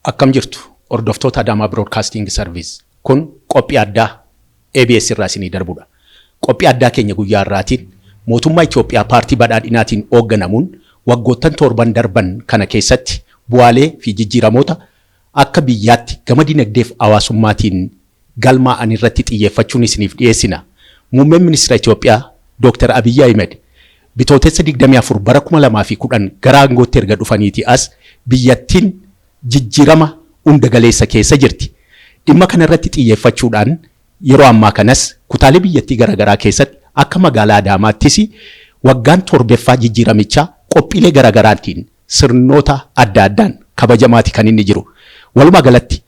Akkam jirtu hordoftoota Adaamaa Broadcasting Service kun qophii addaa ABS irraa isinii darbudha. Qophii addaa keenya guyyaa irraatiin mootummaa Itoophiyaa paartii badhaadhinaatiin hoogganamuun waggoottan torban darban kana keessatti bu'aalee fi jijjiiramoota akka biyyaatti gama dinagdeef hawaasummaatiin galmaa'an irratti xiyyeeffachuun isiniif dhiyeessina. Muummeen ministeera Itoophiyaa Dr. Abiy Ahmed bitootessa 24 bara 2010 gara aangootti erga dhufaniiti as biyyattiin jijjiirama hunda galeessa keessa jirti. Dhimma kana irratti xiyyeeffachuudhaan yeroo ammaa kanas kutaalee biyyattii garaagaraa keessatti akka magaalaa Adaamaattis waggaan torbeffaa jijjiiramichaa qophiilee garaagaraatiin sirnoota adda addaan kabajamaati kan inni jiru. Walumaa galatti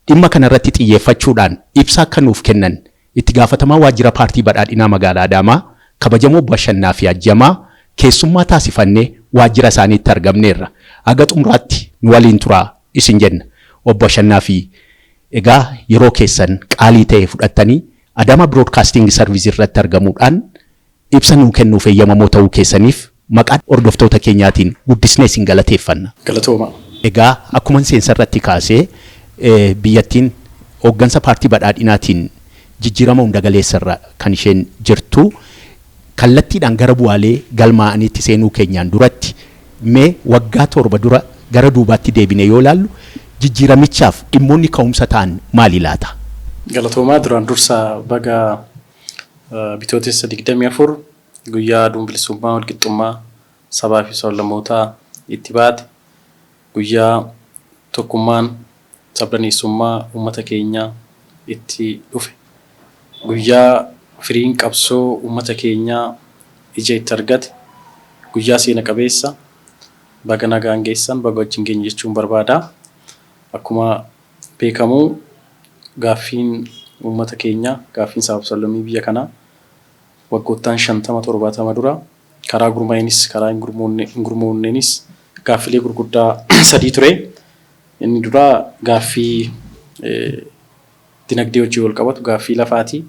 dhimma kana irratti xiyyeeffachuudhaan ibsa akka nuuf kennan itti gaafatamaa waajjira paartii badhaadhinaa magaalaa Adaamaa kabajamoo Bashannaa fi Ajjamaa keessummaa taasifannee waajjira isaaniitti argamneerra. Aga xumuraatti nu waliin turaa isin jenna. Obbo Bashannaa fi egaa yeroo keessan qaalii ta'e fudhattanii Adaamaa Broadcasting Service irratti argamuudhaan ibsa nuu kennuuf eeyyamamoo ta'uu keessaniif maqaa hordoftoota keenyaatiin guddisnee isin galateeffanna. Galatooma. Egaa akkuma seensa irratti kaasee biyyattiin hooggansa paartii badhaadhinaatiin jijjiirama hunda galeessarra kan isheen jirtu kallattiidhaan gara bu'aalee galmaa'aniitti seenuu keenyaan duratti mee waggaa torba dura gara duubaatti deebine yoo ilaallu jijjiiramichaaf dhimmoonni ka'umsa ta'an maali laata? Galatoomaa duraan dursa baga bitootessa 24 guyyaa bilisummaa walqixxummaa sabaa fi sablammootaa itti baate guyyaa tokkummaan sabdaneessummaa uummata keenyaa itti dhufe guyyaa firiin qabsoo uummata keenyaa ija itti argate guyyaa seena qabeessa baga nagaan geessan baga wajjin geenya jechuun barbaada. Akkuma beekamu gaaffiin uummata keenyaa gaaffiin sabaa sablammii biyya kanaa waggoottan 50-70 dura karaa gurmaa'eenis karaa hin gurmoonneenis gaaffilee gurguddaa sadii ture. Inni dura gaaffii dinagdee wajjin wal qabatu gaaffii lafaati.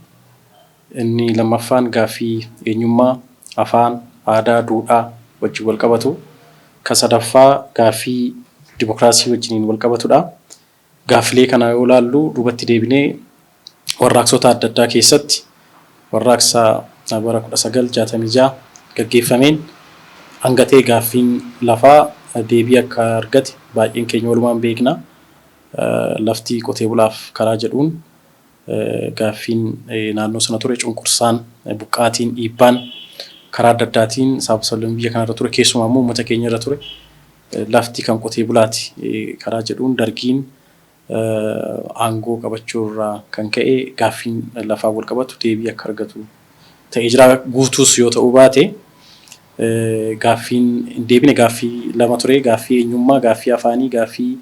Inni lammaffaan gaaffii eenyummaa, afaan, aadaa, duudhaa wajjin wal qabatu. Kan sadaffaa gaaffii dimokiraasii wajjin wal qabatudha. Gaaffilee kana yoo ilaallu duubatti deebinee warraaqsota adda addaa keessatti warraaqsa bara 1966 gaggeeffameen hangatee gaaffiin lafaa deebii akka argate baay'een keenya walumaan beekna. Lafti qotee bulaaf karaa jedhuun gaaffiin naannoo sana ture cunqursaan buqqaatiin dhiibbaan karaa adda addaatiin sabaa sablammii biyya kanarra ture keessumaa immoo uummata keenya irra ture. Lafti kan qotee bulaati karaa jedhuun dargiin aangoo qabachuu irraa kan ka'e gaaffiin lafaa wal qabatu deebii akka argatu ta'ee jira. Guutuus yoo ta'uu baate gaaffiin deebine gaaffii lama ture. Gaaffii eenyummaa, gaaffii afaanii, gaaffii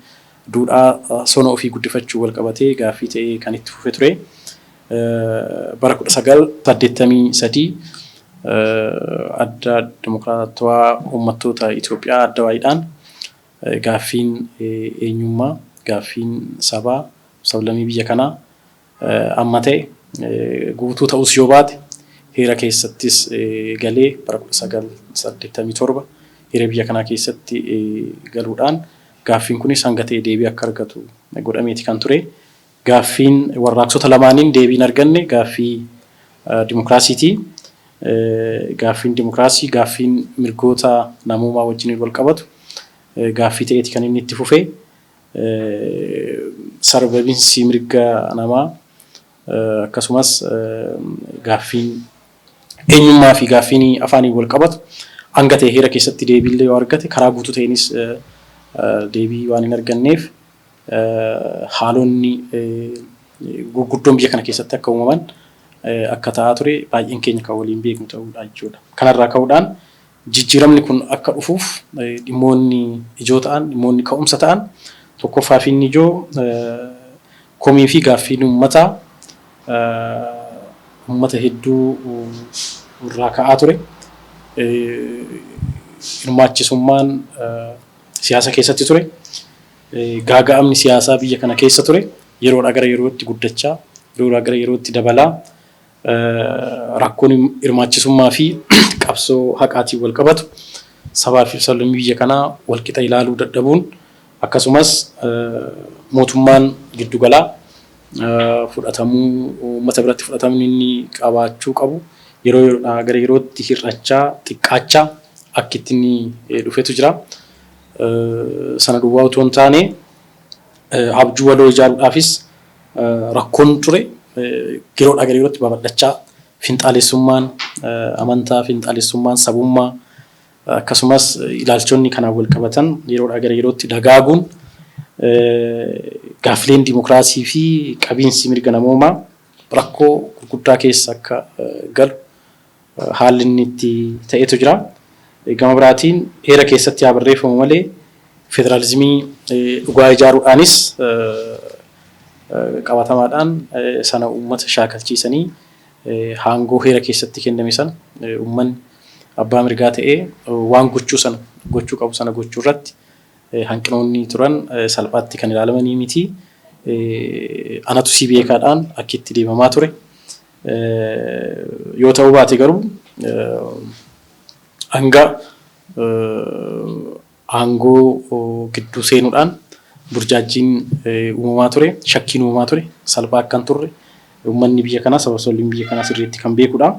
duudhaa sona ofii guddifachuu wal qabatee gaaffii ta'ee kan itti fufe ture. Bara 1983 adda dimokiraatawaa uummattoota Itoophiyaa adda waa'idhaan gaaffiin eenyummaa, gaaffiin sabaa sablammii biyya kanaa amma ta'e guutuu ta'us yoo baate heera keessattis galee bara 1987 heera biyya kanaa keessatti galuudhaan gaaffiin kunis hanga ta'e deebii akka argatu godhameeti kan ture. Gaaffiin warraaqsota lamaaniin deebii hin arganne gaaffii dimokiraasiiti. Gaaffiin dimokiraasii gaaffiin mirgoota namummaa wajjin wal qabatu gaaffii ta'eeti kan inni itti fufe. Sarbabiinsi mirga namaa akkasumas gaaffiin eenyummaa fi gaaffiin afaanii wal qabatu hanga ta'e heera keessatti deebiillee yoo argate karaa guutuu ta'eenis deebii waan hin arganneef haalonni gurguddoon biyya kana keessatti akka uumaman akka ta'aa ture baay'een keenya kan waliin beeknu ta'uudha jechuudha. Kanarraa ka'uudhaan jijjiiramni kun akka dhufuuf dhimmoonni ijoo ta'an dhimmoonni ka'umsa ta'an tokkoffaa fi inni ijoo komii fi gaaffiin uummata hedduu irraa ka'aa ture. Hirmaachisummaan siyaasa keessatti ture. Gaaga'amni siyaasaa biyya kana keessa ture. Yeroodhaa gara yerootti guddachaa, yeroodhaa gara yerootti dabalaa. Rakkoon hirmaachisummaa fi qabsoo haqaatiin wal qabatu sabaa fi sablammii biyya kanaa wal qixa ilaaluu dadhabuun akkasumas mootummaan giddugalaa fudhatamuu uummata biratti fudhatamni inni qabaachuu qabu yeroo gara yerootti hir'achaa xiqqaachaa akka itti inni dhufetu jira. Sana duwwaa otoo hin taane abjuu waloo ijaaruudhaafis rakkoon ture yeroodhaa gara yerootti babal'achaa finxaalessummaan amantaa, finxaalessummaan sabummaa akkasumas ilaalchonni kanaan wal qabatan yeroodhaa gara yerootti dagaaguun gaaffileen dimokiraasii fi qabiinsi mirga namoomaa rakkoo gurguddaa keessa akka galu haalli inni itti ta'etu jira. Gama biraatiin heera keessatti haa barreeffamu malee federaalizimii dhugaa ijaaruudhaanis qabatamaadhaan sana uummata shaakalchiisanii haangoo heera keessatti kenname sana uummanni abbaa mirgaa ta'ee waan gochuu qabu sana gochuu irratti hanqinoonni turan salphaatti kan ilaalamanii miti. Anatu si beekaadhaan akka itti deemamaa ture. Yoo ta'uu baate garuu hanga aangoo gidduu seenuudhaan burjaajjiin uumamaa ture, shakkiin uumamaa ture, salphaa akka hin turre uummanni biyya kanaa sababni biyya kanaa sirriitti kan beekudha.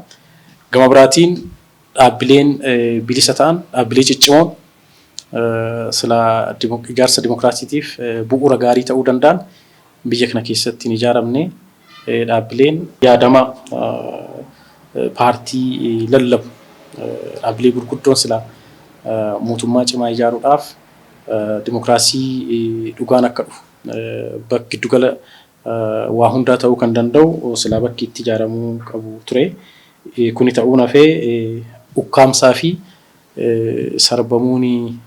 Gama biraatiin dhaabbileen bilisa ta'an, dhaabbilee ciccimoon sila ijaarsa dimokiraasiitiif bu'uura gaarii ta'uu danda'an biyya kana keessatti hin ijaaramne dhaabbileen yaadama paartii lallabu dhaabbilee gurguddoon sila mootummaa cimaa ijaaruudhaaf dimokiraasii dhugaan akka dhufu bakki giddugala waa hundaa ta'uu kan danda'u sila bakki itti ijaaramuu qabu ture. Kuni ta'uun hafee ukkaamsaa fi sarbamuun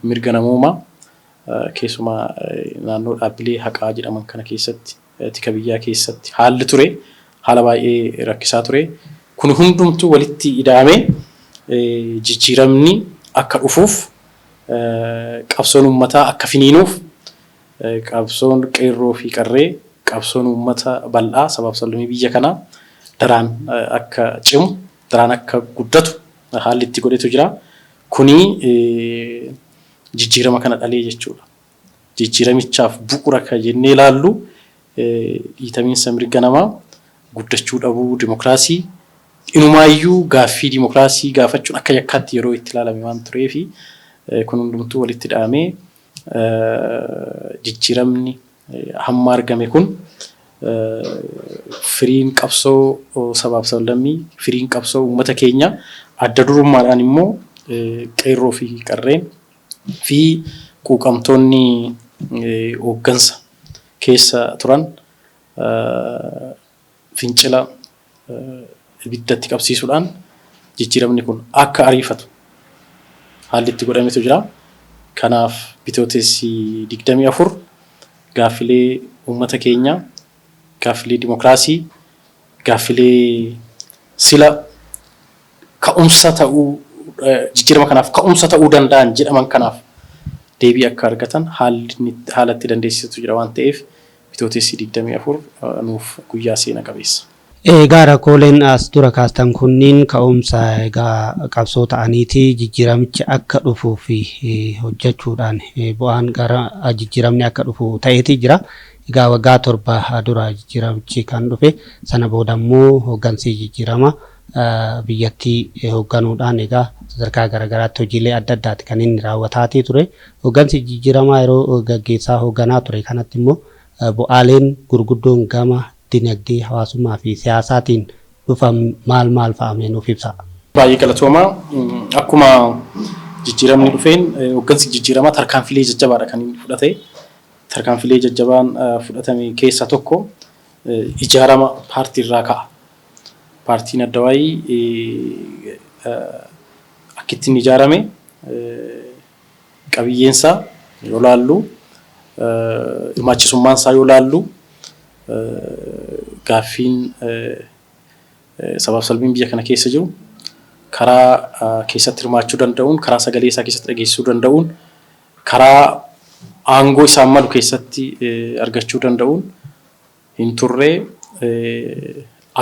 mirga namoomaa keessumaa naannoo dhaabbilee haqaa jedhaman kana keessatti tika biyyaa keessatti haalli ture haala baay'ee rakkisaa ture. Kun hundumtuu walitti ida'amee jijjiiramni akka dhufuuf qabsoon uummataa akka finiinuuf qabsoon qeerroo fi qarree qabsoon uummata bal'aa sabaaf sablammii biyya kanaa daraan akka cimu daraan akka guddatu haalli itti godhetu jira. Kuni jijjiirama kana dhalee jechuudha. Jijjiiramichaaf bu'uura kan jennee ilaallu dhiitamiinsa mirga namaa guddachuu dhabuu dimokiraasii inumaayyuu gaaffii dimokiraasii gaafachuun akka yakkaatti yeroo itti ilaalame waan tureef kun hundumtuu walitti dha'amee jijjiiramni hamma argame kun firiin qabsoo sabaaf sablammii firiin qabsoo uummata keenya adda durummaadhaan immoo qeerroo fi qarreen fi quuqamtoonni hooggansa keessa turan fincila ibiddatti qabsiisuudhaan jijjiiramni kun akka ariifatu haalli itti godhametu jira. Kanaaf bitootessi 24 gaaffilee uummata keenya gaaffilee dimokiraasii gaaffilee sila ka'umsa ta'uu jijjiirama kanaaf ka'umsa ta'uu danda'an jedhaman kanaaf deebii akka argatan haala itti dandeessisu jira waan ta'eef bitootessi 24 nuuf guyyaa seena qabeessa. Egaa rakkooleen as dura kaastan kunniin ka'umsa egaa qabsoo ta'aniiti jijjiiramichi akka dhufuu fi hojjechuudhaan bu'aan gara jijjiiramni akka dhufu ta'eeti jira. Egaa waggaa 7 dura jijjiiramichi kan dhufe sana booda immoo hooggansi jijjiirama biyyattii hoogganuudhaan egaa sadarkaa garaagaraatti hojiilee adda addaati kan inni raawwataatii ture. Hooggansi jijjiiramaa yeroo gaggeessaa hoogganaa ture kanatti immoo bu'aaleen gurguddoon gama dinagdee hawaasummaa fi siyaasaatiin dhufan maal fa'amee nuuf ibsa. Baay'ee galatooma. Akkuma jijjiiramni dhufeen hooggansi jijjiiramaa tarkaanfilee jajjabaadha kan inni fudhate. Tarkaanfilee jajjabaan fudhatame keessa tokko ijaarama paartii irraa ka'a. Paartiin Addawaayii akka ittiin ijaarame qabiyyeensaa yoo laallu hirmaachisummaan isaa yoo laallu gaaffiin sabaaf sablammiin biyya kana keessa jiru karaa keessatti hirmaachuu danda'uun karaa sagalee isaa keessatti dhageessisuu danda'uun karaa aangoo isaan malu keessatti argachuu danda'uun hin turre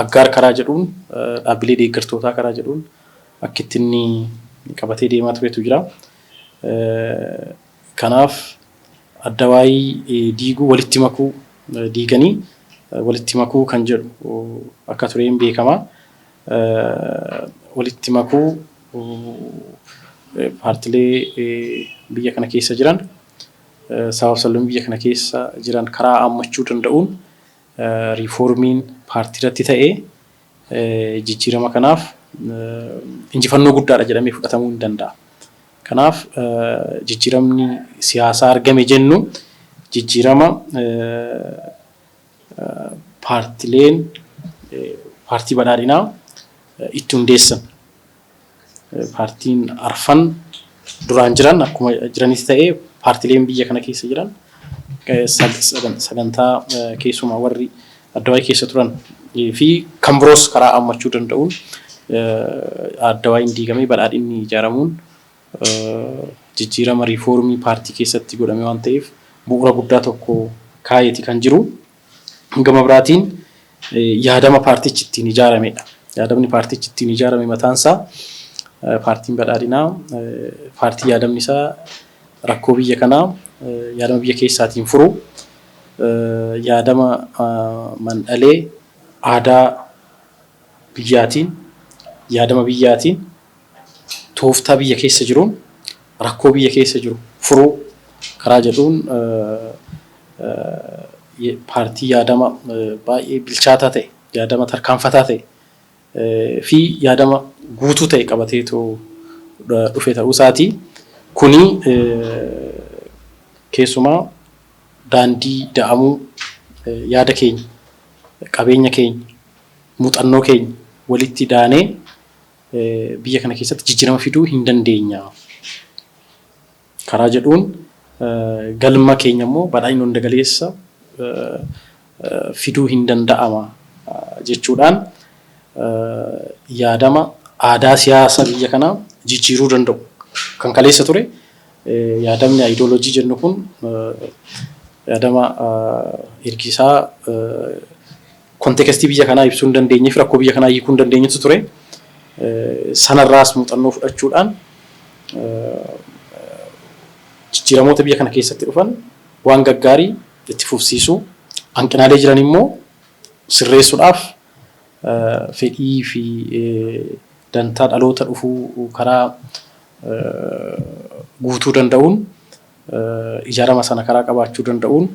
aggaar karaa jedhuun dhaabbilee deeggartootaa karaa jedhuun akka ittiin qabatee deemaa turetu jira. Kanaaf addawaayii diiguu walitti makuu diiganii walitti makuu kan jedhu akka tureen beekama. Walitti makuu paartilee biyya kana keessa jiran sabab sablammii biyya kana keessa jiran karaa ammachuu danda'uun riifoormiin paartii irratti ta'ee jijjiirama kanaaf injifannoo guddaadha jedhamee fudhatamuu ni danda'a. Kanaaf jijjiiramni siyaasaa argame jennu jijjiirama paartileen paartii badhaadhinaa itti hundeessan. Paartiin arfan duraan jiran akkuma jiranis ta'ee paartileen biyya kana keessa jiran sagantaa keessumaa warri addawaayii keessa turan fi kan biroos karaa ammachuu danda'uun addawaayiin diigamee badhaadhinni ijaaramuun jijjiirama riifoormii paartii keessatti godhame waan ta'eef bu'uura guddaa tokko kaayeti kan jiru. Gama biraatiin yaadama paartichi ittiin ijaaramedha. Yaadamni paartichi ittiin ijaarame mataansaa paartiin badhaadhinaa paartii yaadamni isaa rakkoo biyya kanaa yaadama biyya keessaatiin furu yaadama mandhalee aadaa biyyaatiin yaadama biyyaatiin tooftaa biyya keessa jiruun rakkoo biyya keessa jiru furuu karaa jedhuun paartii yaadama baay'ee bilchaataa ta'e yaadama tarkaanfataa ta'e fi yaadama guutuu ta'e qabateetoo dhufe ta'uu isaati. Kuni keessumaa daandii da'amuu yaada keenya, qabeenya keenya, muuxannoo keenya walitti daanee biyya kana keessatti jijjiirama fiduu hin dandeenya. Karaa jedhuun galma keenya immoo badhaadhina hunda galeessa fiduu hin danda'ama jechuudhaan yaadama aadaa siyaasa biyya kanaa jijjiiruu danda'u. Kan kaleessa ture yaadamni ayidooloojii jennu kun yaadama ergisaa kontekstii biyya kanaa ibsuu hin dandeenyeef rakkoo biyya kanaa hiikuu hin dandeenyetu ture. Sanarraas muuxannoo fudhachuudhaan jijjiiramoota biyya kana keessatti dhufan waan gaggaarii itti fufsiisuu hanqinaalee jiran immoo sirreessuudhaaf fedhii fi dantaa dhaloota dhufuu karaa guutuu danda'uun ijaarama sana karaa qabaachuu danda'uun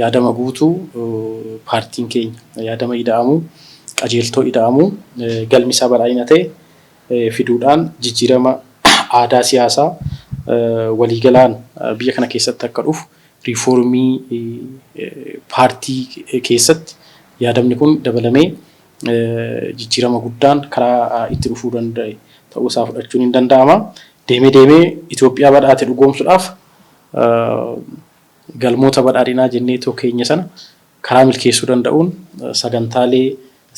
yaadama guutuu paartiin keenya yaadama ida'amuu qajeeltoo ida'amuu galmi isaa badhaadhina ta'e fiduudhaan jijjiirama aadaa siyaasaa waliigalaan biyya kana keessatti akka dhufu riifoormii paartii keessatti yaadamni kun dabalamee jijjiirama guddaan karaa itti dhufuu danda'e ta'uu isaa fudhachuun hin danda'ama. Deemee Itoophiyaa badhaate dhugoomsuudhaaf galmoota badhaadhinaa jenneetoo keenya sana karaa milkeessuu danda'uun sagantaalee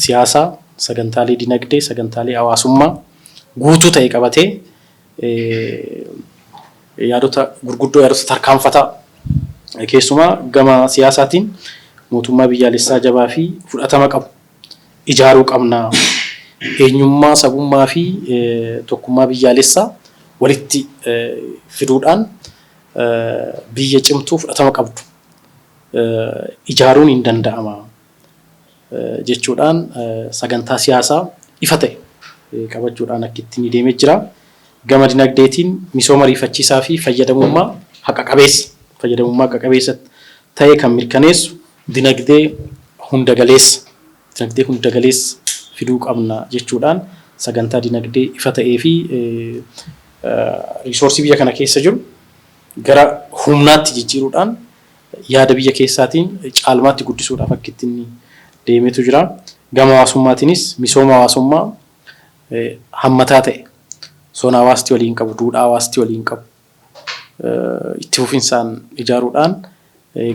siyaasaa, sagantaalee dinagdee, sagantaalee hawaasummaa guutuu ta'e qabatee yaadota gurguddoo yaadota tarkaanfataa keessumaa gama siyaasaatiin mootummaa biyyaalessaa jabaa fi fudhatama qabu ijaaruu qabna. Eenyummaa sabummaa fi tokkummaa biyyaalessaa walitti fiduudhaan biyya cimtuu fudhatama qabdu ijaaruun hin danda'ama jechuudhaan sagantaa siyaasaa ifa ta'e qabachuudhaan akka ittiin deemee jira. Gama dinagdeetiin misooma ariifachiisaa fi fayyadamummaa haqa qabeessa ta'e kan mirkaneessu dinagdee hunda galeessa fiduu qabna jechuudhaan sagantaa dinagdee ifa ta'ee fi riisoorsii biyya kana keessa jiru gara humnaatti jijjiiruudhaan yaada biyya keessaatiin caalmaatti guddisuudhaaf akka ittiin deemetu jira. Gama hawaasummaatiinis misooma hawaasummaa hammataa ta'e soona hawaasti waliin qabu, duudhaa hawaasti waliin qabu itti fufinsaan ijaaruudhaan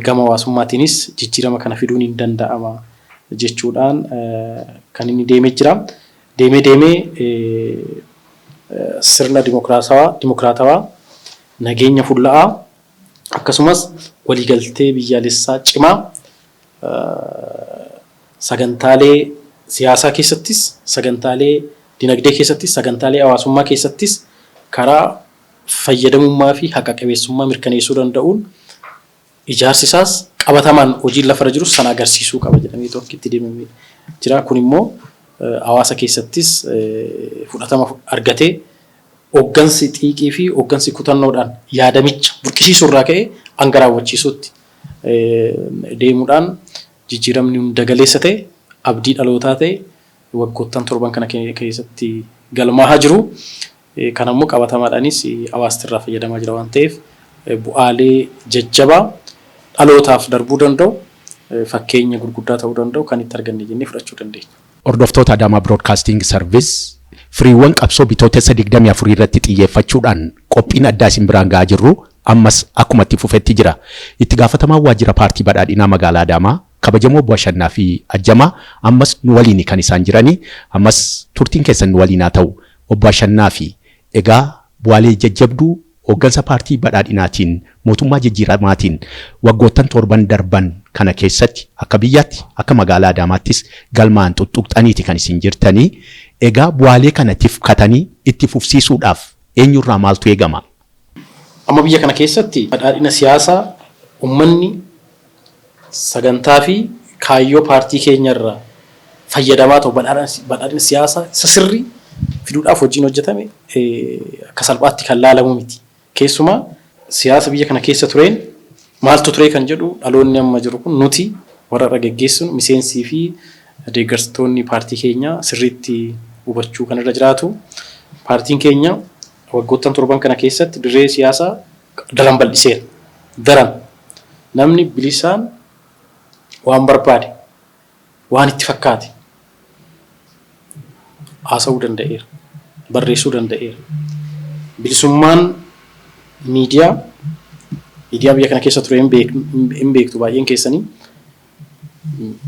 gama hawaasummaatiinis jijjiirama kana fiduun hin danda'ama jechuudhaan kan inni deemee jira. Deemee sirna dimokiraatawaa nageenya fulla'aa akkasumas waliigaltee biyyaalessaa cimaa sagantaalee siyaasaa keessattis sagantaalee dinagdee keessattis sagantaalee hawaasummaa keessattis karaa fayyadamummaa fi haqa qabeessummaa mirkaneessuu danda'uun ijaarsi isaas qabatamaan hojiin lafarra jiru sana agarsiisuu qaba jedhamee tokkitti deemamee jira. Kun immoo hawaasa keessattis fudhatama argatee hooggansi xiiqii fi hooggansi kutannoodhaan yaadamicha burqisiisuu irraa ka'ee hanga raawwachiisuutti deemuudhaan jijjiiramni hunda galeessa ta'e abdii dhalootaa ta'e waggoottan torban kana keessatti galmaa'aa jiru. Kan ammoo qabatamaadhaanis hawaasti irraa fayyadamaa jira waan ta'eef bu'aalee jajjabaa dhalootaaf darbuu danda'u fakkeenya gurguddaa ta'uu danda'u kan itti arganne jennee fudhachuu dandeenya. Hordoftoota Adaamaa Broadcasting Service firiiwwan qabsoo bitootessa 24 irratti xiyyeeffachuudhaan qophiin addaa isin biraan ga'aa jirru ammas akkuma itti fufetti jira. Itti gaafatamaan waajjira paartii badhaadhinaa magaalaa Adaamaa kabajamoo Obbo Ashannaa fi Ajjamaa ammas nu waliin kan isaan jiranii ammas turtiin keessan nu waliin haa ta'u. Obbo Ashannaa fi egaa bu'aalee jajjabduu hooggansa paartii badhaadhinaatiin mootummaa jijjiiramaatiin waggoottan torban darban kana keessatti akka biyyaatti akka magaalaa Adaamaattis galmaan xuxuqxaniiti kan isin jirtanii. Egaa bu'aalee kana tifkatanii itti fufsiisuudhaaf eenyurraa maaltu eegama? Amma biyya kana keessatti badhaadhina siyaasaa uummanni sagantaa fi kaayyoo paartii keenyarraa fayyadamaa ta'u badhaadhina siyaasaa sirrii fiduudhaaf hojiin hojjetame akka salphaatti kan laalamu miti. Keessumaa siyaasa biyya kana keessa tureen maaltu ture kan jedhu dhaloonni amma jiru kun nuti warra irra geggeessinu miseensii fi deeggartoonni paartii keenyaa sirriitti hubachuu kan irra jiraatu. Paartiin keenya waggoottan torban kana keessatti dirree siyaasaa daran bal'iseera. Daran namni bilisaan waan barbaade waan itti fakkaate haasa'uu danda'eera. Barreessuu danda'eera. Bilisummaan miidiyaa biyya kana keessa ture hin beektu baay'een keessanii.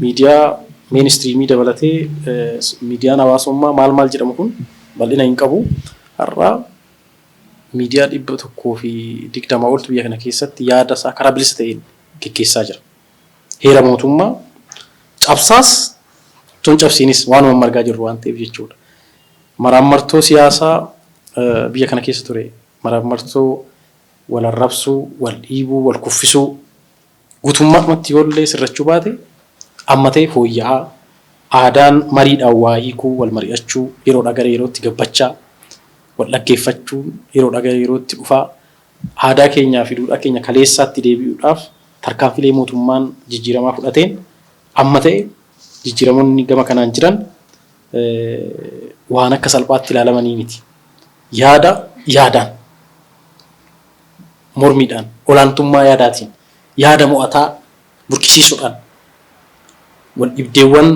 Miidiyaa mainstreamii dabalatee miidiyaan hawaasummaa maal jedhamu kun bal'ina hin qabu. Har'aa miidiyaa 120 oltu biyya kana keessatti yaada isaa karaa bilisa ta'een gaggeessaa jira. Heera mootummaa cabsaas tun cabsiinis waanuma margaa jirru waan ta'eef jechuudha. Maraammartoo siyaasaa biyya kana keessa ture maraammartoo wal arrabsuu, wal dhiibuu, wal kuffisuu guutummaatti yoollee sirrachuu baate amma ta'e fooyya'aa aadaan mariidhaan waa hiikuu wal mari'achuu yeroodhaa gara yerootti gabbachaa wal dhaggeeffachuu yeroodhaa gara yerootti dhufaa aadaa keenyaa fi duudhaa keenya kaleessaatti deebi'uudhaaf tarkaanfilee mootummaan jijjiiramaa fudhateen amma ta'e jijjiiramoonni gama kanaan jiran waan akka salphaatti ilaalamanii miti. Yaadaan mormiidhaan olaantummaa yaadaatiin yaada mo'ataa burqisiisuudhaan wal dhibdeewwan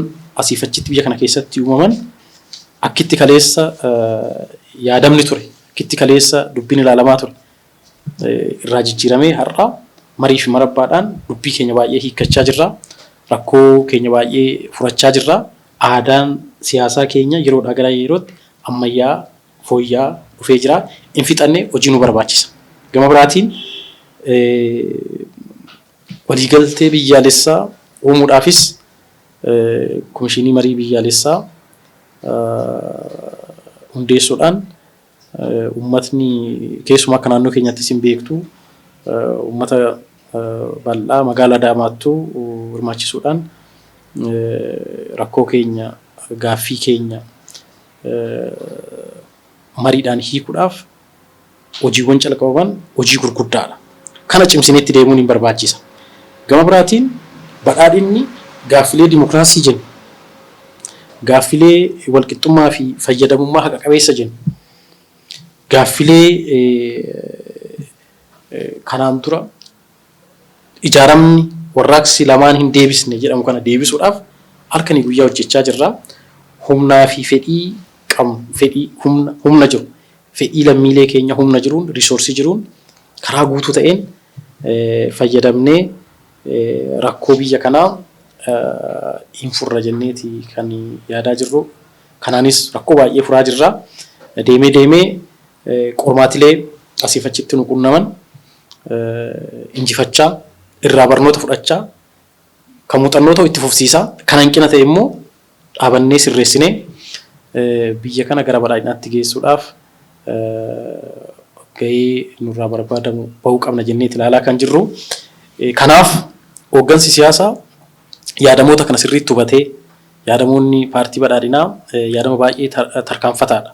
asiif achitti biyya kana keessatti uumaman akkitti kaleessa yaadamni ture akkitti kaleessa dubbiin ilaalamaa ture irraa jijjiiramee har'a marii fi marabbaadhaan dubbii keenya baay'ee hiikkachaa jirra. Rakkoo keenya baay'ee furachaa jirra. Aadaan siyaasaa keenya yeroodhaa gara yerootti ammayyaa fooyyaa dhufee jira. Hin fixannee hojii nu barbaachisa. Gama biraatiin waliigaltee biyyaalessaa uumuudhaafis komishinii marii biyyaalessaa hundeessuudhaan uummatni keessumaa akka naannoo keenyattis hin beektu uummata bal'aa magaalaa Adaamaattuu hirmaachisuudhaan rakkoo keenya gaaffii keenya mariidhaan hiikuudhaaf hojiiwwan calqabaman hojii gurguddaadha. Kana cimsineetti deemuun hin barbaachisa. Gama biraatiin badhaadhinni gaaffilee dimokiraasii jennu gaaffilee walqixxummaa fi fayyadamummaa haqa qabeessa jennu gaaffilee kanaan dura ijaaramni warraaqsi lamaan hin deebisne jedhamu kana deebisuudhaaf halkanii guyyaa hojjechaa jirra. Humnaa fi fedhii qabnu humna jiru fedhii lammiilee keenya humna jiruun risoorsii jiruun karaa guutuu ta'een fayyadamnee rakkoo biyya kanaa hin furra jenneeti kan yaadaa jirru. Kanaanis rakkoo baay'ee furaa jirra. Deemee qormaatilee asiif achitti nu qunnaman injifachaa irraa barnoota fudhachaa kan muuxannoo ta'u itti fufsiisaa. Kan hanqina ta'e immoo dhaabannee sirreessinee biyya kana gara badhaadhinaatti geessuudhaaf gahee nurraa barbaadamu bahuu qabna jenneeti ilaalaa kan jirru. Kanaaf hooggansi siyaasaa yaadamoota kana sirriitti hubatee yaadamoonni paartii badhaadhinaa yaadama baay'ee tarkaanfataadha.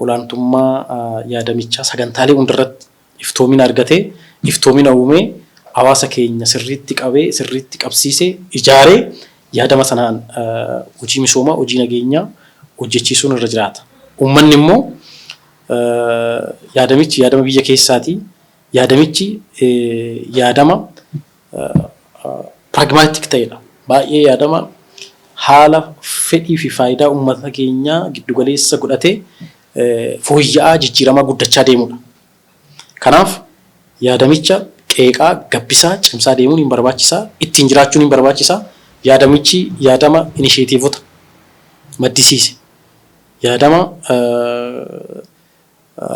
Olaantummaa yaadamichaa sagantaalee hundarratti iftoomina argatee iftoomina uumee hawaasa keenya sirriitti qabee sirriitti qabsiisee ijaaree yaadama sanaan hojii misoomaa hojii nageenyaa hojjechiisuun irra jiraata. Uummanni immoo yaadamichi yaadama biyya keessaati. Yaadamichi yaadama pragmaatik ta'edha. Baay'ee yaadama haala fedhii fi faayidaa uummata keenyaa giddugaleessa godhatee fooyya'aa jijjiiramaa guddachaa deemudha. Kanaaf yaadamicha qeeqaa gabbisaa cimsaa deemuun hin barbaachisaa, ittiin jiraachuun hin barbaachisaa. Yaadamichi yaadama inisheetiivota maddisiise. Yaadama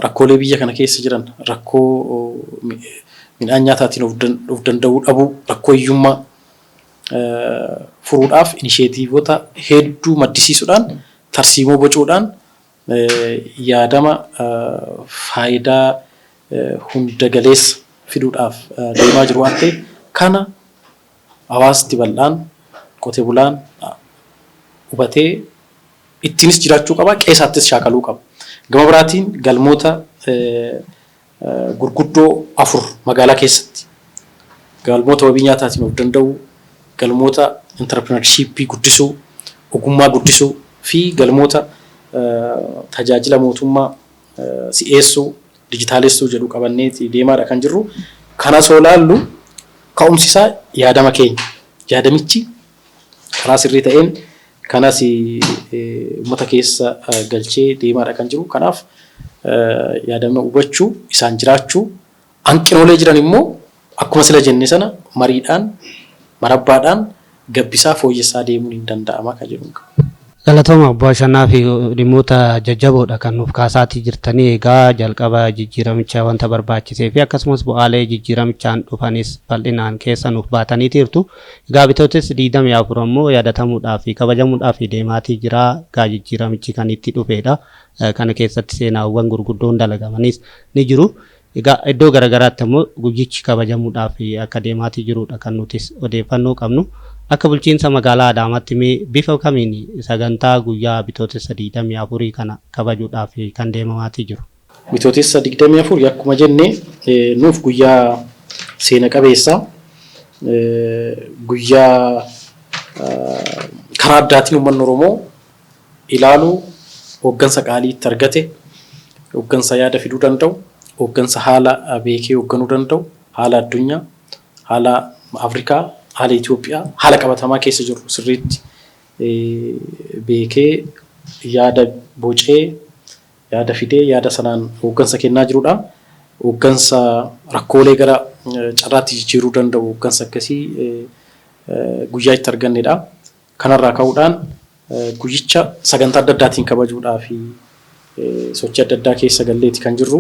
rakkoolee biyya kana keessa jiran rakkoo midhaan nyaataatiin of danda'uu dhabuu, rakkoo hiyyummaa furuudhaaf inisheetiivota hedduu maddisiisuudhaan tarsiimoo bocuudhaan yaadama faayidaa hunda galeessa fiduudhaaf deemaa jiru waan ta'eef kana hawaasti bal'aan qotee bulaan hubatee ittiinis jiraachuu qaba, qeessaattis shaakaluu qaba. Gama biraatiin galmoota gurguddoo 4 magaalaa keessatti galmoota wabii nyaataatiin of danda'uu, galmoota intarpirinarshiippii guddisuu, ogummaa guddisuu fi galmoota tajaajila mootummaa si'eessuu, dijitaalessuu jedhu qabannee deemaadha kan jirru. Kanas yoo ilaallu ka'umsisaa yaadama keenya. Yaadamichi karaa sirrii ta'een kanas uummata keessa galchee deemaadha kan jiru. Kanaaf yaadama hubachuu, isaan jiraachuu, hanqinoolee jiran immoo akkuma sila jenne sana mariidhaan, marabbaadhaan gabbisaa fooyyessaa deemuun hin danda'ama kan jedhu. Galatooma obbo Ashannaa fi dhimmoota jajjaboodha kan nuuf kaasaatii jirtanii. Egaa jalqaba jijjiiramichaa wanta barbaachisee fi akkasumas bu'aalee jijjiiramichaan dhufanis bal'inaan keessa nuuf baatanii jirtu. Egaa bitootes 24 ammoo yaadatamuudhaaf fi kabajamuudhaaf deemaatii jira. Egaa jijjiiramichi kan itti dhufedha. Kana keessatti seenaawwan gurguddoon dalagamanis ni jiru. Egaa iddoo garagaraatti ammoo guyyichi kabajamuudhaaf akka deemaatii jirudha kan nutis odeeffannoo qabnu. Akka bulchiinsa magaalaa Adaamaatti bifa kamiin sagantaa guyyaa bitootessa 24 kana kabajuudhaaf kan deemamaatii jiru? Bitootessa 24 akkuma jenne nuuf guyyaa seena qabeessa, guyyaa karaa addaatiin uummanni Oromoo ilaaluu, hooggansa qaalii itti argate, hooggansa yaada fiduu danda'u, hooggansa haala beekee hoogganuu danda'u, haala addunyaa, haala Afrikaa, haala Itoophiyaa, haala qabatamaa keessa jiru sirriitti beekee yaada bocee, yaada fidee, yaada sanaan hooggansa kennaa jirudha. Hooggansa rakkoolee gara carraatti jijjiiruu danda'u hooggansa akkasii guyyaa itti argannedha. Kanarraa ka'uudhaan guyyicha sagantaa adda addaatiin kabajuudhaa fi sochii adda addaa keessa galleeti kan jirru.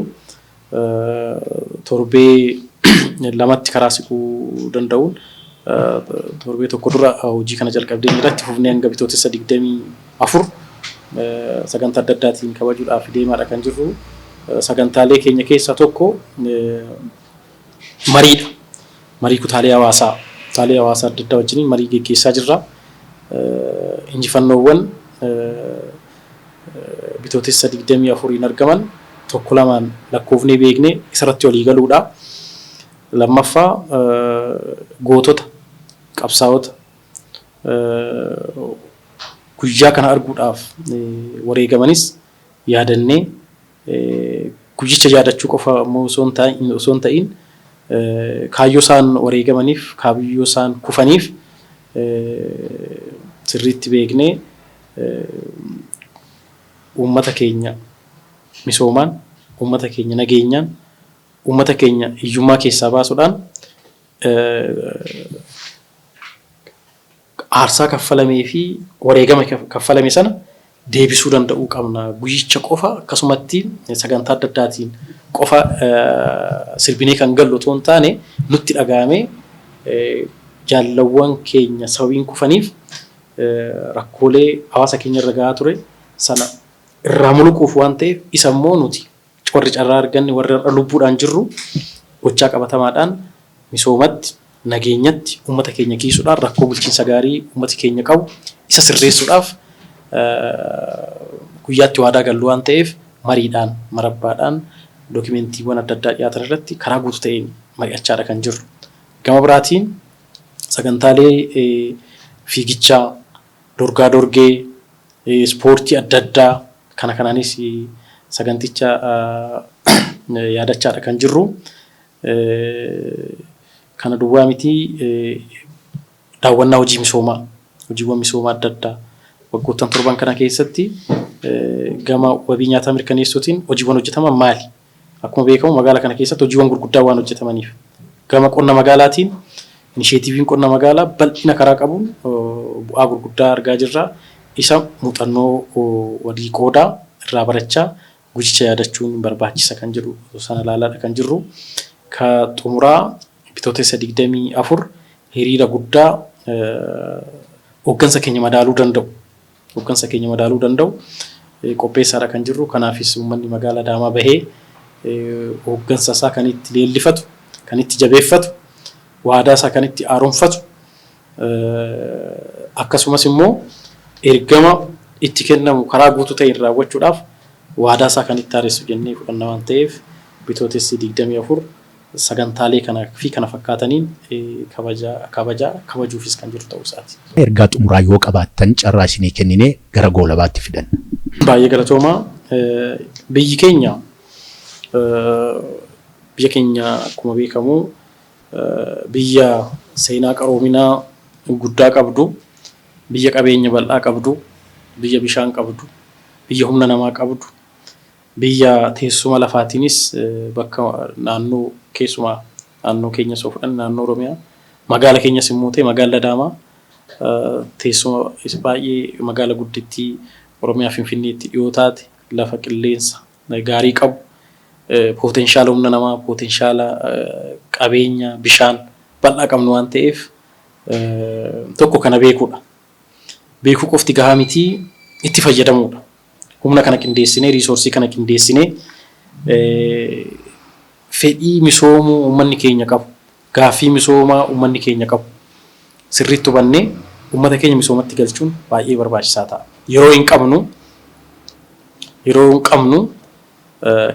Torbee lamatti karaa siquu danda'uun torbee tokko dura hojii kana jalqabdee irratti fufnee hanga bitootessa 24 sagantaa adda addaatiin kabajuudhaaf deemaadha kan jirru. Sagantaalee keenya keessaa tokko mariidha. Marii kutaalee hawaasaa adda addaa wajjin marii geggeessaa jirra. Injifannoowwan bitootessa 24 argaman tokko lamaan lakkoofnee beeknee isarratti walii galuudha. Lammaffaa gootota qabsaa'ota guyyaa kana arguudhaaf wareegamanis yaadannee guyyicha yaadachuu qofa immoo osoo hin ta'in kaayyoo isaan wareegamaniif kaayyoo isaan kufaniif sirriitti beeknee uummata keenya misoomaan, uummata keenya nageenyaan, uummata keenya hiyyummaa keessaa baasuudhaan aarsaa kaffalamee fi wareegama kaffalame sana deebisuu danda'uu qabna. Guyyicha qofa akkasumatti sagantaa adda addaatiin qofa sirbinee kan gallu otoo hin taane nutti dhaga'amee jaallawwan keenya sababiin kufaniif rakkoolee hawaasa keenya irra gahaa ture sana irraa muluquuf waan ta'eef isa immoo nuti warri carraa arganne warri lubbuudhaan jirru gochaa qabatamaadhaan misoomatti, nageenyatti uummata keenya kiisuudhaan rakkoo bulchiinsa gaarii uummati keenya qabu isa sirreessuudhaaf guyyaatti waadaa gallu waan ta'eef mariidhaan marabbaadhaan dookumentiiwwan adda addaa dhiyaatan irratti karaa guutuu ta'een mari'achaadha kan jirru. Gama biraatiin sagantaalee fiigichaa, dorgaa dorgee, ispoortii adda addaa kana kanaanis saganticha yaadachaadha kan jirru. Kana duwwaa miti daawwannaa hojii misoomaa, hojiiwwan misoomaa adda addaa waggoottan torban kana keessatti gama wabii nyaataa mirkaneessuutiin hojiiwwan hojjetaman maali? Akkuma beekamu magaalaa kana keessatti hojiiwwan gurguddaa waan hojjetamaniif gama qonna magaalaatiin inisheetiiviin qonna magaalaa bal'ina karaa qabuun bu'aa gurguddaa argaa jirra. Isa muuxannoo walii qoodaa irraa barachaa gujicha yaadachuun barbaachisa kan jedhu sana ilaalaadha kan jirru. Ka xumuraa bitootessa 24 hiriira guddaa hooggansa keenya madaaluu danda'u qopheessaadha kan jirru. Kanaafis uummanni magaalaa Adaamaa bahee hooggansa isaa kan itti leellifatu, kan itti jabeeffatu, waadaa isaa kan itti haaromfatu, akkasumas immoo ergama itti kennamu karaa guutuu ta'een raawwachuudhaaf waadaa isaa kan itti haaressu jennee fudhanna waan ta'eef bitootessi 24 sagantaalee kanaa fi kana fakkaataniin kabajuufis kan jiru ta'uu isaati. Ergaa xumuraa yoo qabaattan carraa isinii kenninee gara goolabaatti fidan. Baay'ee galatoomaa. Biyyi keenya akkuma beekamu biyya seenaa qaroominaa guddaa qabdu, biyya qabeenya bal'aa qabdu, biyya bishaan qabdu, biyya humna namaa qabdu, biyya teessuma lafaatiinis bakka naannoo keessumaa naannoo keenya soo fudhan naannoo Oromiyaa magaala keenyas immoo ta'e magaala Adaamaa teessuma baay'ee magaala guddittii Oromiyaa Finfinneetti dhiyoo taate lafa qilleensa gaarii qabu potenshaala humna namaa potenshaala qabeenya bishaan bal'aa qabnu waan ta'eef tokko kana beekuudha. Beekuu qofti gahaa miti itti fayyadamuudha. Humna kana qindeessinee riisoorsii kana qindeessinee fedhii misoomuu uummanni keenya qabu, gaaffii misoomaa uummanni keenya qabu sirriitti hubannee uummata keenya misoomatti galchuun baay'ee barbaachisaa ta'a. Yeroo hin qabnu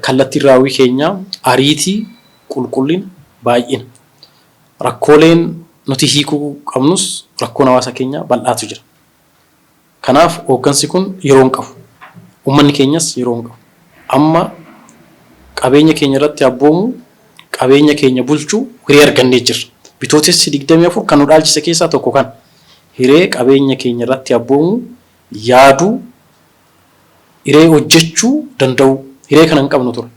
kallattiin raawwii keenya ariitii, qulqullina, baay'ina. Rakkooleen nuti hiikuu qabnus rakkoon hawaasa keenya bal'aatu jira. Kanaaf hooggansi kun yeroo hin qabu. Uummanni keenyas yeroo hin qabu. Amma qabeenya keenya irratti abboomu, qabeenya keenya bulchuu hiree argannee jirra. Bitootessi 24 kan nu dhaalchise keessaa tokko kan hiree qabeenya keenya irratti abboomu, yaaduu, hiree hojjechuu danda'u. Hiree kana hin qabnu ture.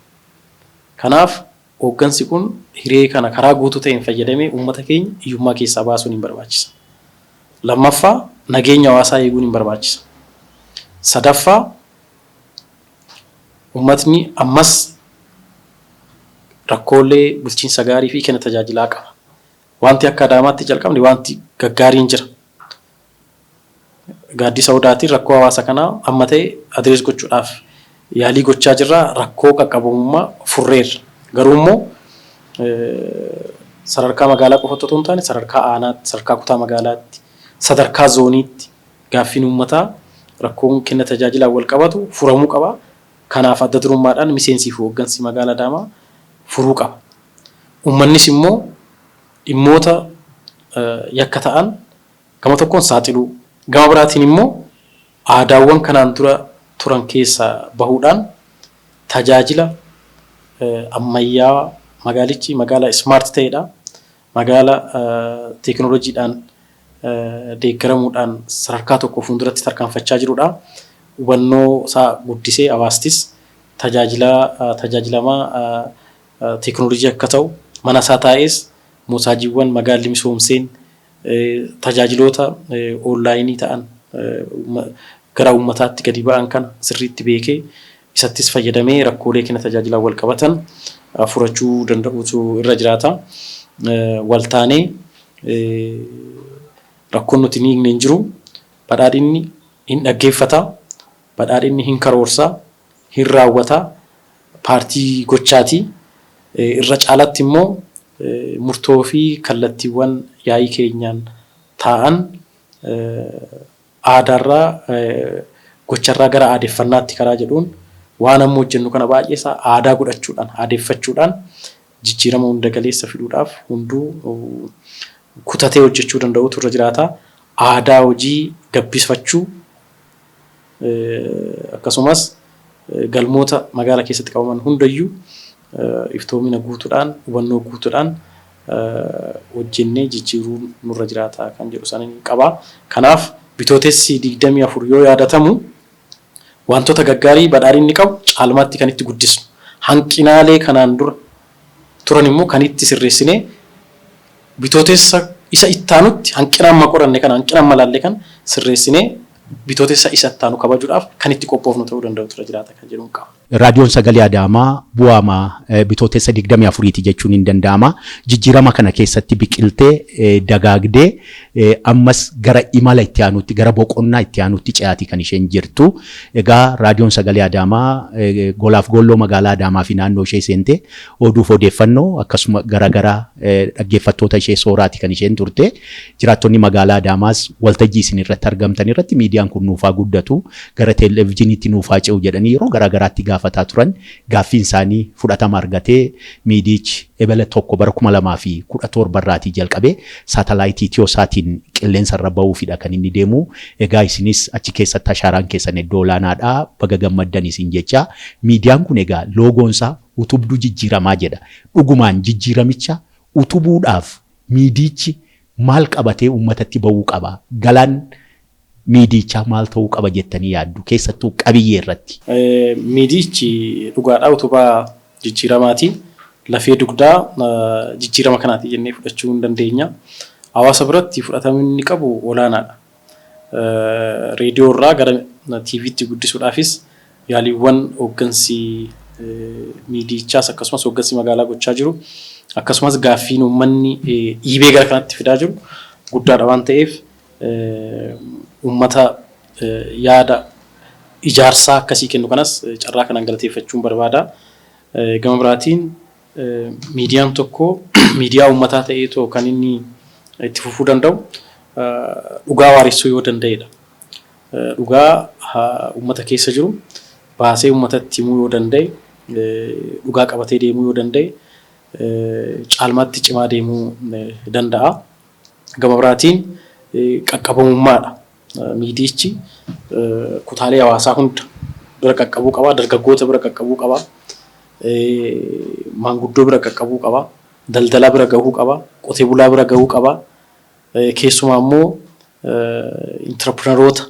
Kanaaf hooggansi kun hiree kana karaa guutuu ta'een fayyadamee uummata keenya hiyyummaa keessaa baasuun hin barbaachisa. Lammaffaa nageenya hawaasaa eeguun hin barbaachisa. Sadaffaa uummatni ammas rakkoolee bulchiinsa gaarii fi kenna tajaajilaa qaba. Wanti akka Adaamaatti jalqabne wanti gaggaariin jira. Gaaddisa Odaatiin rakkoo hawaasa kanaa amma ta'e adrees gochuudhaaf yaalii gochaa jirra. Rakkoo qaqqabummaa furreerra. Garuu immoo sadarkaa magaalaa qofa otoo hin taane sadarkaa aanaatti, sadarkaa kutaa magaalaatti, sadarkaa zooniitti gaaffiin uummataa rakkoon kenna tajaajilaa wal qabatu furamuu qaba. Kanaaf adda durummaadhaan miseensi fi hooggansi magaalaa Adaamaa furuu qaba. Uummannis immoo dhimmoota yakka ta'an gama tokkoon saaxiluu, gama biraatiin immoo aadaawwan kanaan dura turan keessaa bahuudhaan tajaajila ammayyaa magaalichi magaala smart ta'edha. Magaala teekinooloojiidhaan deeggaramuudhaan sadarkaa tokko fuulduratti tarkaanfachaa jirudha. Hubannoo isaa guddisee hawaastis tajaajilamaa teekinooloojii akka ta'u mana isaa taa'es moosaajiiwwan magaalli misoomseen tajaajiloota oonlaayinii ta'an gara uummataatti gadi ba'an kana sirriitti beekee isattis fayyadamee rakkoolee kenna tajaajilaa wal qabatan furachuu danda'utu irra jiraata. Waltaanee rakkoon nuti ni hin jiru. Badhaadhinni hin dhaggeeffata. Badhaadhinni hin karoorsa. Hin raawwata. Paartii gochaati. Irra caalatti immoo murtoo fi kallattiiwwan yaa'ii keenyaan taa'an aadaarraa gocharraa gara aadeeffannaatti karaa jedhuun waan amma hojjennu kana baay'eesaa aadaa godhachuudhaan aadeeffachuudhaan jijjiirama hunda galeessa fiduudhaaf hunduu kutatee hojjechuu danda'utu irra jiraata. Aadaa hojii gabbisfachuu akkasumas galmoota magaalaa keessatti qabaman hundayyuu iftoomina guutuudhaan hubannoo guutuudhaan hojjennee jijjiiruu nurra jiraata kan jedhu sanin qaba. Kanaaf bitootessi 24 yoo yaadatamu wantoota gaggaarii badhaadhinni qabu caalmaatti kan itti guddisnu hanqinaalee kanaan dura turan immoo kan itti sirreessinee bitootessa isa ittaanutti hanqinaan maqoranne kana hanqinaan malaalle kan sirreessinee bitootessa isa ittaanu kabajuudhaaf kan itti qophoofnu ta'uu danda'u tura jiraata kan jedhuun qaba. Raadiyoon Sagalee Adaamaa bu'aamaa bitootessa 24 jechuun hin danda'ama. Jijjiirama kana keessatti biqiltee dagaagdee ammas gara imala itti aanutti gara boqonnaa itti aanutti ce'aati kan isheen jirtu. Egaa raadiyoon Sagalee Adaamaa golaaf golloo magaalaa Adaamaa fi naannoo ishee seente oduuf odeeffannoo akkasuma garaagaraa dhaggeeffattoota ishee sooraati kan isheen turte. Jiraattonni magaalaa Adaamaas waltajjii isin irratti argamtan irratti miidiyaan kun nuufaa guddatu gara televezyiiniitti nuufaa ce'u jedhanii yeroo garaagaraatti gaafataa turan gaaffiin isaanii fudhatama argatee miidichi ebele tokko bara 2017 irraatii jalqabee saatalaayitii Itiyooosaatiin qilleensa irra ba'uufidha kan inni deemu. Egaa isinis achi keessatti ashaaraan keessan iddoo olaanaadha baga gammaddan isin jecha. Miidiyaan kun egaa loogoonsaa utubduu jijjiiramaa jedha. Dhugumaan jijjiiramicha utubuudhaaf miidichi maal qabatee uummatatti ba'uu qaba? Galaan miidichaa maal ta'uu qaba jettanii yaaddu keessattuu qabiyyee irratti? Miidichi dhugaadhaa utubaa jijjiiramaati. Lafee dugdaa jijjiirama kanaati jennee fudhachuu hin dandeenya. Hawaasa biratti fudhatamni qabu olaanaadha. Reediyoo irraa gara TV'tti guddisuudhaafis yaaliiwwan hooggansi miidichaas akkasumas hooggansi magaalaa gochaa jiru akkasumas gaaffiin uummanni dhiibee gara kanatti fidaa jiru guddaadha waan ta'eef uummata yaada ijaarsaa akkasii kennu kanas carraa kanaan galateeffachuun barbaada. Gama biraatiin miidiyaan tokko miidiyaa uummataa ta'eetoo kan inni itti fufuu danda'u dhugaa waaressuu yoo danda'edha. Dhugaa uummata keessa jiru baasee uummatatti himuu yoo danda'e dhugaa qabatee deemuu yoo danda'e caalmaatti cimaa deemuu danda'a. Gama biraatiin qaqqabamummaadha. Miidichi kutaalee hawaasaa hunda bira qaqqabuu qaba, dargaggoota bira qaqqabuu qaba, maanguddoo bira qaqqabuu qaba, daldalaa bira gahuu qaba, qotee bulaa bira gahuu qaba. Keessumaa immoo intarpreneroota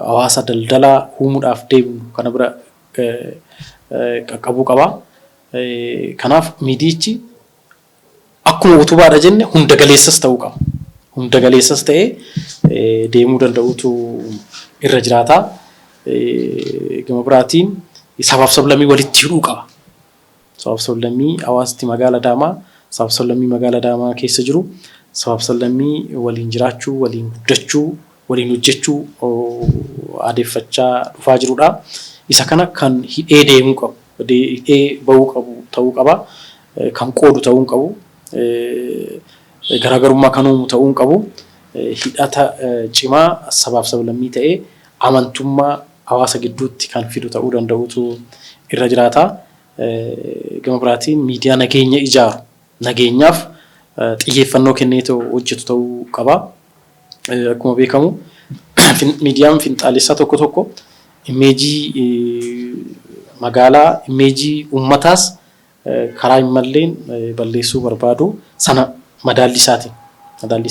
hawaasa daldalaa uumuudhaaf deemu kana bira qaqqabuu qaba. Kanaaf miidichi akkuma utubaadha jenne hunda galeessas ta'uu qaba. Hunda galeessas ta'ee deemuu danda'utu irra jiraata. Gama biraatiin sabaaf sablammii walitti hidhuu qaba. Sabaaf sablammii hawaasti magaalaa Adaamaa, sabaaf sablammii magaalaa Adaamaa keessa jiru, sabaaf sablammii waliin jiraachuu, waliin guddachuu, waliin hojjechuu adeeffachaa dhufaa jirudha. Isa kana kan hidhee deemuu qabu, hidhee bahuu qabu ta'uu qaba, kan qoodu ta'uu qabu. Garaagarummaa kan uumu ta'uu qabu. Hidhata cimaa sabaaf sablammii ta'ee amantummaa hawaasa gidduutti kan fidu ta'uu danda'utu irra jiraata. Gama biraatiin miidiyaa nageenya ijaaru, nageenyaaf xiyyeeffannoo kenneetoo hojjetu ta'uu qaba. Akkuma beekamu miidiyaan finxaalessaa tokko tokko imeejii magaalaa, imeejii uummataas karaa hin malleen balleessuu barbaadu sana madaalli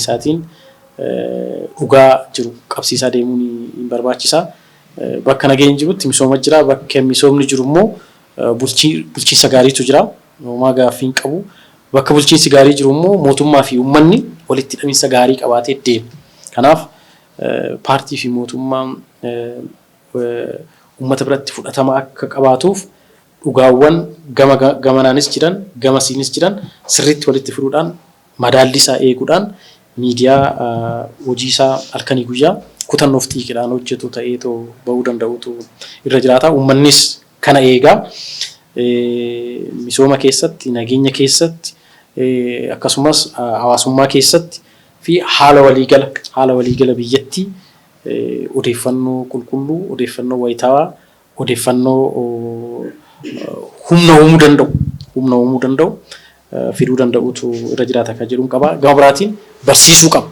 isaatiin dhugaa jiru qabsiisaa deemuun hin barbaachisa. Bakka nageenyi jirutti misooma jira, bakka misoomni jiru immoo bulchiinsa gaariitu jira. Uumaa gaaffii hin qabu. Bakka bulchiinsi gaarii jiru immoo mootummaa fi uummanni walitti hidhamiinsa gaarii qabaatee deema. Kanaaf paartii fi mootummaan uummata biratti fudhatama akka qabaatuuf dhugaawwan gamanaanis jiran gamasiinis jiran sirriitti walitti fiduudhaan madaalli isaa eeguudhaan miidiyaa hojii isaa halkanii guyyaa kutannoof xiiqidhaan hojjetu ta'eetoo bahuu danda'utu irra jiraata. Uummannis kana eegaa misooma keessatti, nageenya keessatti, akkasumas hawaasummaa keessatti fi haala waliigala biyyattii odeeffannoo qulqulluu, odeeffannoo wayitaawaa, odeeffannoo humna uumuu danda'u fiduu danda'utu irra jiraata kan jedhuun qaba. Gama biraatiin barsiisuu qaba.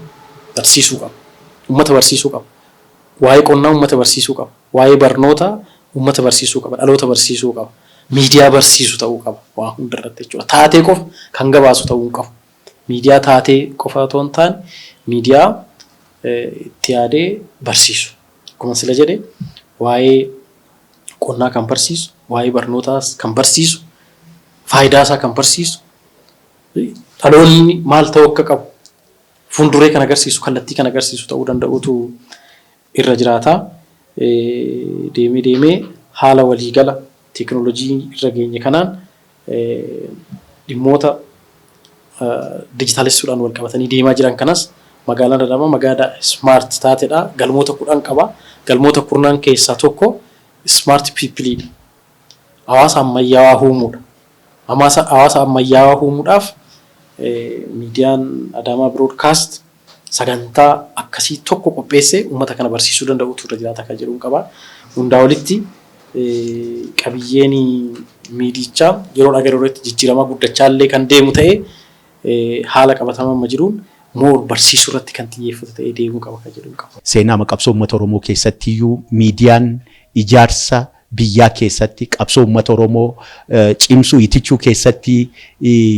Uummata barsiisuu qaba. Waa'ee qonnaa uummata barsiisuu qaba. Waa'ee barnoota uummata barsiisuu qaba. Dhaloota barsiisuu qaba. Miidiyaa barsiisu ta'uu qaba. Waa hundarratti jechuudha. Taatee qofa kan gabaasu ta'uu hin qabu. Miidiyaa taatee qofa otoo hin taane miidiyaa itti yaadee barsiisu. Akkuma sila jedhe waa'ee qonnaa kan barsiisu, waa'ee barnootaas kan barsiisu, faayidaa isaa kan barsiisu, dhaloonni maal ta'uu akka qabu fuulduree kan agarsiisu, kallattii kan agarsiisu ta'uu danda'utu irra jiraata. Deemee haala waliigala teekinooloojii irra geenye kanaan dhimmoota dijitaalessuudhaan wal qabatanii deemaa jiran kanas magaalaan Adaamaa magaalaa smart taatedha. Galmoota 10 qaba. Galmoota 10 keessaa tokko smart people. Hawaasa ammayyaawaa uumuudha. Hawaasa ammayyaawaa uumuudhaaf miidiyaan Adaamaa Broadcast sagantaa akkasii tokko qopheessee uummata kana barsiisuu danda'utu irra jiraata kan jedhuun qaba. Hundaa olitti qabiyyeen miidichaa yeroo irratti jijjiiramaa guddachaa illee kan deemu ta'ee haala qabatamaa amma jiruun moor barsiisuu irratti kan xiyyeeffatu ta'ee deemuu qaba kan jedhuun qaba. Seenaa qabsoo uummata Oromoo keessattiyyuu miidiyaan ijaarsa biyyaa keessatti qabsoo uummata Oromoo cimsuu itichuu keessatti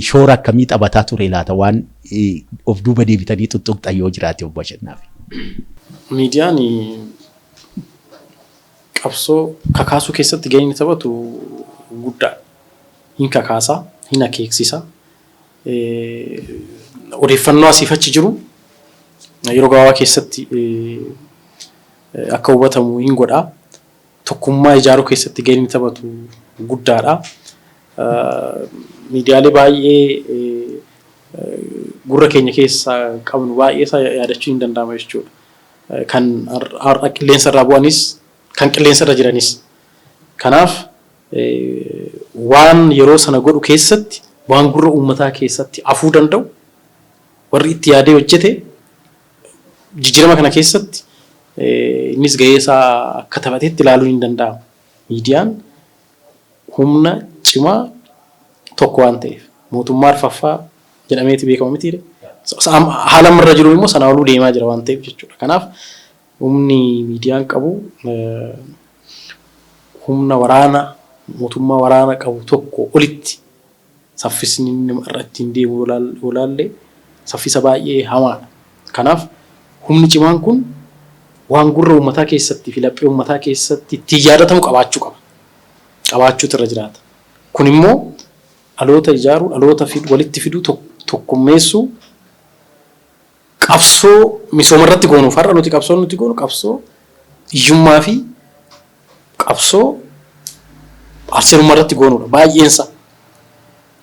shoora akkamii taphataa ture laata waan of duuba deebitanii tuttuqxan yoo jiraate obbo Ashannaaf. Miidiyaan qabsoo kakaasuu keessatti gaheen inni taphatu guddaa. Hin kakaasaa, hin akeeksisa. Odeeffannoo asiif achi jiru yeroo gabaabaa keessatti akka hubatamu hin godhaa. Tokkummaa ijaaruu keessatti gaheen inni taphatu guddaadha. Miidiyaalee baay'ee gurra keenya keessaa qabnu baay'ee isaa yaadachuu hin danda'ama jechuudha. Kan har'a qilleensa irraa bu'anis kan qilleensa irra jiranis. Kanaaf waan yeroo sana godhu keessatti waan gurra uummataa keessatti afuu danda'u warri itti yaadee hojjete jijjiirama kana keessatti innis gahee isaa akka taphateetti ilaaluun hin danda'amu. Miidiyaan humna cimaa tokko waan ta'eef mootummaa arfaffaa jedhameeti beekamu mitiire. Haala amma irra jiru immoo sanaa oluu deemaa jira waan ta'eef jechuudha. Kanaaf humni miidiyaan qabu humna waraana mootummaa waraana qabu tokko olitti saffisni inni irratti hin deemu olaallee saffisa baay'ee hamaadha. Kanaaf humni cimaan kun waan gurra uummataa keessatti fi laphee uummataa keessatti itti yaadatamu qabaachuu qaba. Qabaachuutu irra jiraata. Kun immoo dhaloota ijaaruu, dhaloota walitti fiduu, tokkummeessuu, qabsoo misooma irratti goonuuf har'a nuti qabsoo nuti goonu qabsoo hiyyummaa fi qabsoo arseenummaa irratti goonuudha. Baay'eensa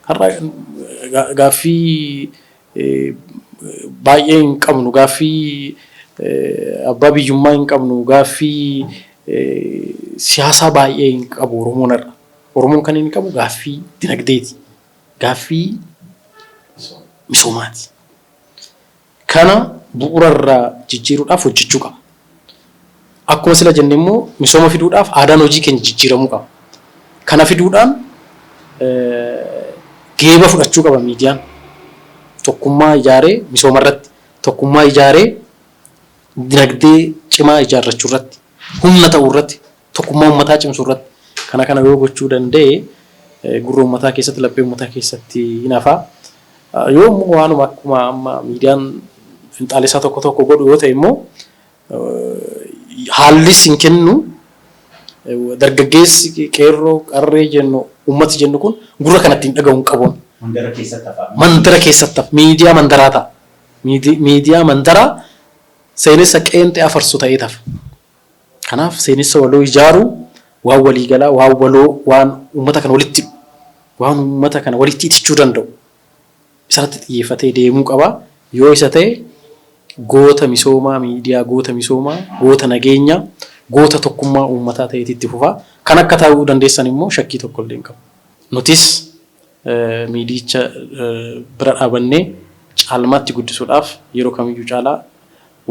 har'a gaaffii baay'ee hin qabnu, gaaffii abbaa biyyummaa hin qabnu, gaaffii siyaasaa baay'ee hin qabu Oromoon irra. Oromoon kan inni qabu gaaffii dinagdeeti. Gaaffii misoomaati. Kana bu'uura irraa jijjiiruudhaaf hojjechuu qaba. Akkuma sila jenne immoo misooma fiduudhaaf aadaan hojii keenya jijjiiramuu qaba. Kana fiduudhaan geeba fudhachuu qaba miidiyaan. Tokkummaa ijaaree misooma irratti, tokkummaa ijaaree dinagdee cimaa ijaarrachuu irratti, humna ta'uu irratti, tokkummaa uummataa cimsuu irratti. Kana yoo gochuu danda'e gurra uummataa keessatti, laphee uummataa keessatti hin hafaa. Yoo immoo waanuma akkuma amma miidiyaan finxaalessaa tokko godhu yoo ta'e immoo haallis hin kennu. Dargaggeessi qeerroo qarree jennu uummati jennu kun gurra kanatti hin dhaga'u hin qabuun. Mandara keessatti hafa. Miidiyaa mandaraa ta'a. Miidiyaa mandaraa seenessa qeenxee afarsu ta'ee ta'a. Kanaaf seenessa waloo ijaaruu waan waliigalaa, waan waloo, waan uummata kana walitti waan uummata kana walitti itichuu danda'u isarratti xiyyeeffatee deemuu qaba. Yoo isa ta'e goota misoomaa miidiyaa, goota misoomaa, goota nageenyaa, goota tokkummaa uummataa ta'eetti itti fufaa. Kan akka ta'uu dandeessan immoo shakkii tokko illee hin qabu. nutis miidicha bira dhaabannee caalmaatti guddisuudhaaf yeroo kamiyyuu caalaa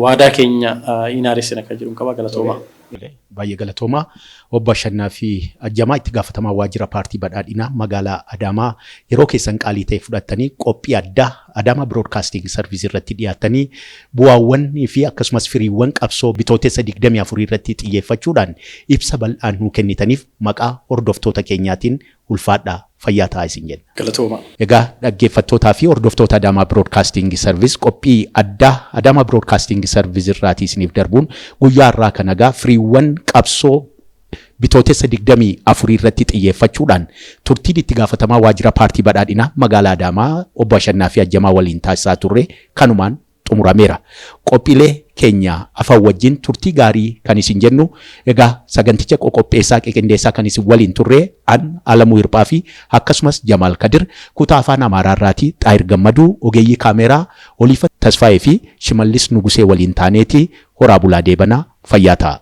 waadaa keenya inaaressin akka jedhu qaba galatooma. Baay'ee galatoomaa. Obbo Ashannaa fi Ajjamaa itti gaafatamaa waajjira paartii badhaadhinaa magaalaa Adaamaa yeroo keessan qaalii ta'e fudhattanii qophii addaa Adaamaa Broadcasting Service irratti dhiyaatanii bu'aawwanii fi akkasumas firiiwwan qabsoo bitootessa 24 irratti xiyyeeffachuudhaan ibsa bal'aan nuu kennitaniif maqaa hordoftoota keenyaatiin ulfaadhaa fayyaa ta'aa isin jenna. Galatooma. Egaa dhaggeeffattootaa fi hordoftoota Adaamaa Broadcasting Service qophii addaa Adaamaa Broadcasting Service irraatii isiniif darbuun guyyaa har'aa kan egaa firiiwwan qabsoo bitootessa 24 irratti xiyyeeffachuudhaan turtiin itti gaafatamaa waajjira paartii badhaadhinaa magaalaa Adaamaa Obbo Ashannaa fi Ajjamaa waliin taasisaa turre kanumaan xumurameera. Qophiilee keenya afaan wajjin turtii gaarii kan isin jennu egaa saganticha qopheessaa qindeessaa kan isin waliin turre an Alamuu Hirphaa fi akkasumas Jamaal Kadir kutaa afaan Amaaraa irraatii Xaayir Gammaduu ogeeyyii kaameeraa Oliifa Tasfaayee fi Shimallis Nugusee waliin taaneeti horaa bulaa deebanaa fayyaa ta'a.